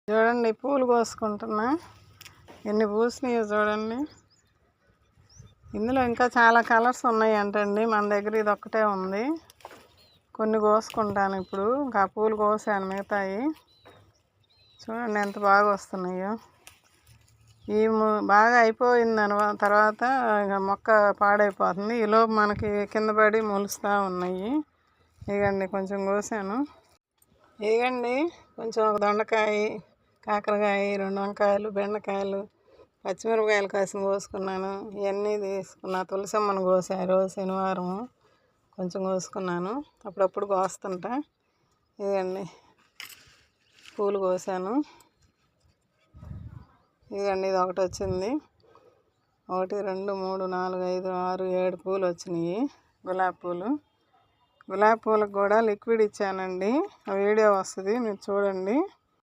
చూడండి పూలు కోసుకుంటున్నా. ఎన్ని పూసినాయో చూడండి. ఇందులో ఇంకా చాలా కలర్స్ ఉన్నాయి అంటండి. మన దగ్గర ఇది ఒక్కటే ఉంది. కొన్ని కోసుకుంటాను ఇప్పుడు. ఇంకా పూలు కోసాను మిగతాయి. చూడండి ఎంత బాగా వస్తున్నాయో. ఈ బాగా అయిపోయిందని తర్వాత ఇక మొక్క పాడైపోతుంది. ఈలోపు మనకి కింద పడి మొలుస్తూ ఉన్నాయి. ఇగండి కొంచెం కోసాను. ఇగండి కొంచెం ఒక దొండకాయ, కాకరకాయ, 2 వంకాయలు, బెండకాయలు, పచ్చిమిరపకాయలు కాసిన కోసుకున్నాను. ఇవన్నీ తీసుకున్నా. తులసమ్మను కోసా రోజు శనివారం కొంచెం కోసుకున్నాను. అప్పుడప్పుడు కోస్తుంటా. ఇదండి పూలు కోసాను. ఇదండి ఇది ఒకటి వచ్చింది. 1 2 3 4 5 6 7 పూలు వచ్చినాయి. గులాబీ పూలు. గులాబీ పూలకు కూడా లిక్విడ్ ఇచ్చానండి. ఆ వీడియో వస్తుంది, మీరు చూడండి.